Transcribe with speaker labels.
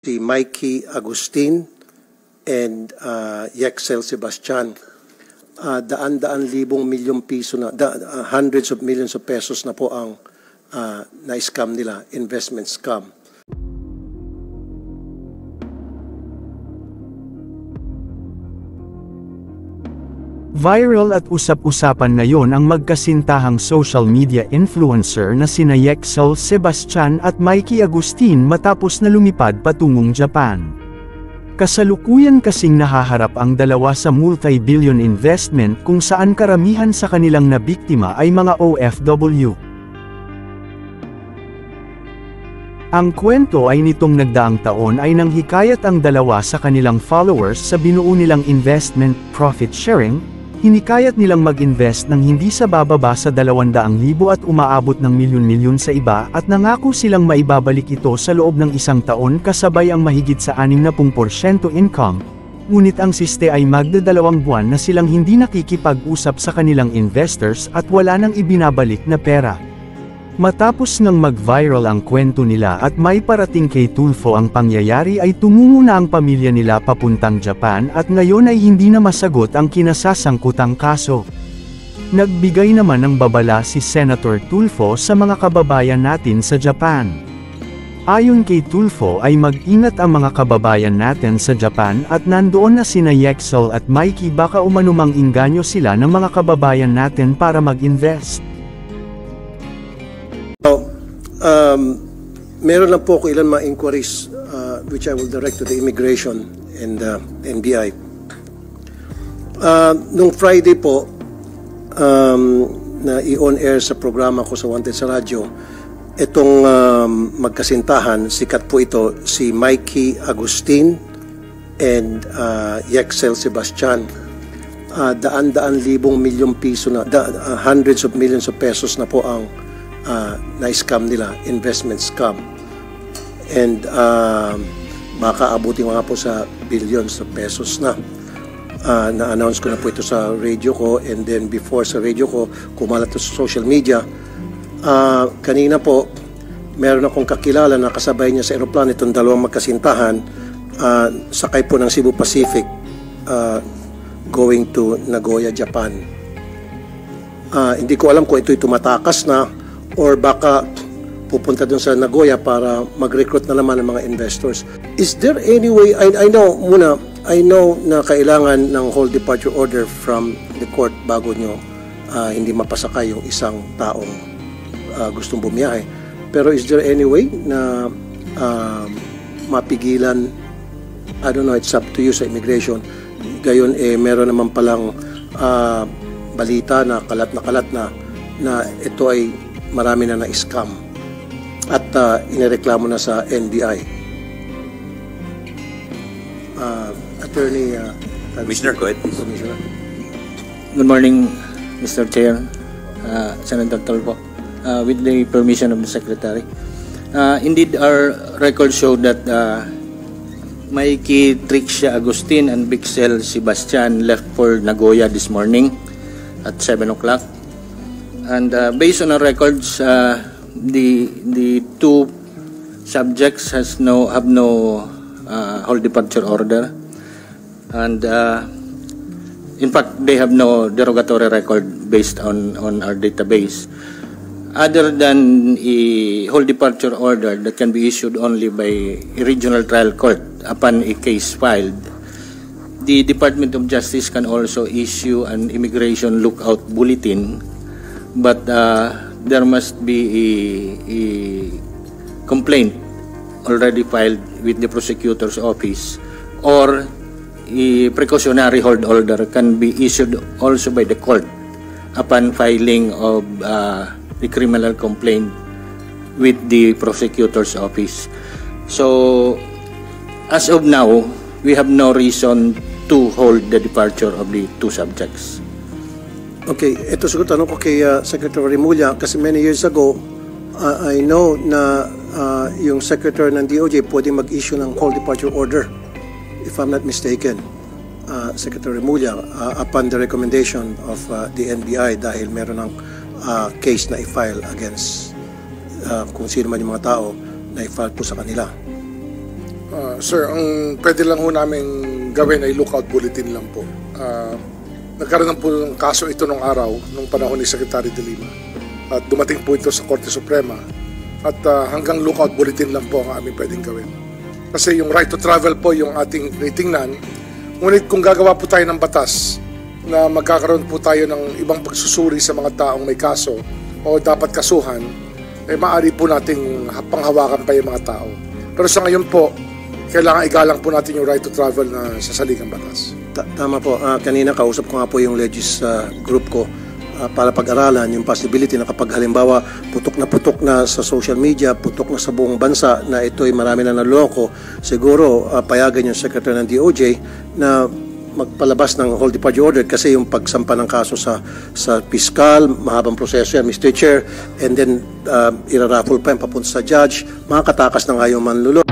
Speaker 1: si Mikey Agustin and Yexel Sebastian. Daan-daan libong milyong piso na, hundreds of millions of pesos na po ang na-scam nila, investment scam.
Speaker 2: Viral at usap-usapan ngayon ang magkasintahang social media influencer na sina Yexel Sebastian at Mikey Agustin matapos na lumipad patungong Japan. Kasalukuyan kasing nahaharap ang dalawa sa multi-billion investment kung saan karamihan sa kanilang nabiktima ay mga OFW. Ang kwento ay nitong nagdaang taon ay nanghikayat ang dalawa sa kanilang followers sa binuo nilang investment profit sharing. Hinikayat nilang mag-invest ng hindi sa bababa sa 200,000 at umaabot ng milyon-milyon sa iba at nangako silang maibabalik ito sa loob ng isang taon kasabay ang mahigit sa 60% income. Ngunit ang siste ay magdadalawang buwan na silang hindi nakikipag-usap sa kanilang investors at wala nang ibinabalik na pera. Matapos ngang mag-viral ang kwento nila at may parating kay Tulfo ang pangyayari ay tumungo na ang pamilya nila papuntang Japan at ngayon ay hindi na masagot ang kinasasangkutang kaso. Nagbigay naman ng babala si Senator Tulfo sa mga kababayan natin sa Japan. Ayon kay Tulfo ay mag-ingat ang mga kababayan natin sa Japan at nandoon na sina Yexel at Mikey baka umanumang inganyo sila ng mga kababayan natin para mag-invest.
Speaker 1: Meron lang po ko ilan mga inquiries which I will direct to the Immigration and NBI. Nung Friday po, na i-on air sa programa ko sa Wanted sa radyo, itong magkasintahan, sikat po ito, si Mikey Agustin and Yexel Sebastian. Daan-daan libong milyong piso na, hundreds of millions of pesos na po ang na-scam nila, investment scam. And baka abutin nga po sa billions of pesos na. Na-announce ko na po ito sa radio ko, and then before sa radio ko, kumalat ito sa social media. Kanina po, meron akong kakilala na kasabay niya sa aeroplano itong dalawang magkasintahan, sakay po ng Cebu Pacific going to Nagoya, Japan. Hindi ko alam kung ito'y tumatakas na or baka pupunta dun sa Nagoya para mag-recruit na naman ng mga investors. Is there any way, I know na kailangan ng whole departure order from the court bago nyo hindi mapasakay yung isang taong gustong bumiyahe. Pero is there any way na mapigilan, I don't know, it's up to you sa immigration, gayon meron naman palang balita na kalat na ito ay marami na na-scam at inireklamo na sa NBI. Attorney
Speaker 3: Commissioner, go ahead.
Speaker 1: Commissioner.
Speaker 4: Good morning, Mr. Chair, Senator Tulfo. With the permission of the Secretary. Indeed, our records show that Mikey Trixia Agustin and Yexel Sebastian left for Nagoya this morning at 7 o'clock. And based on our records, the two subjects have no whole departure order, and in fact they have no derogatory record based on our database, other than a whole departure order that can be issued only by a regional trial court upon a case filed. The Department of Justice can also issue an immigration lookout bulletin, but there must be a complaint already filed with the prosecutor's office, or a precautionary hold order can be issued also by the court upon filing of the criminal complaint with the prosecutor's office. So, as of now, we have no reason to hold the departure of the two subjects.
Speaker 1: Okay, ito siguro tanong ko kay Secretary Remulla, kasi many years ago, I know na yung Secretary ng DOJ pwede mag-issue ng whole departure order, if I'm not mistaken, Secretary Remulla, upon the recommendation of the NBI dahil meron ng case na i-file against kung sino man yung mga tao na i-file po sa kanila.
Speaker 3: Sir, ang pwede lang ho namin gawin ay lookout bulletin lang po. Nagkaroon po ng kaso ito nung araw, nung panahon ni Secretary De Lima. At dumating po ito sa Korte Suprema. At hanggang lookout bulletin lang po ang aming pwedeng gawin. Kasi yung right to travel po yung ating titingnan. Ngunit kung gagawa po tayo ng batas na magkakaroon po tayo ng ibang pagsusuri sa mga taong may kaso o dapat kasuhan, maaari po nating panghawakan pa yung mga tao. Pero sa ngayon po, kailangan igalang po natin yung right to travel na sa saligang batas.
Speaker 1: Tama po. Kanina kausap ko nga po yung legis group ko para pag-aralan yung possibility na kapag halimbawa putok na sa social media, putok na sa buong bansa na ito'y marami na naloko, siguro payagan yung Secretary ng DOJ na magpalabas ng hold departure order kasi yung pagsampa ng kaso sa piskal, mahabang proseso yan, Mr. Chair, and then iraraffle pa yung papunta sa judge, makakatakas na nga yung manluloko.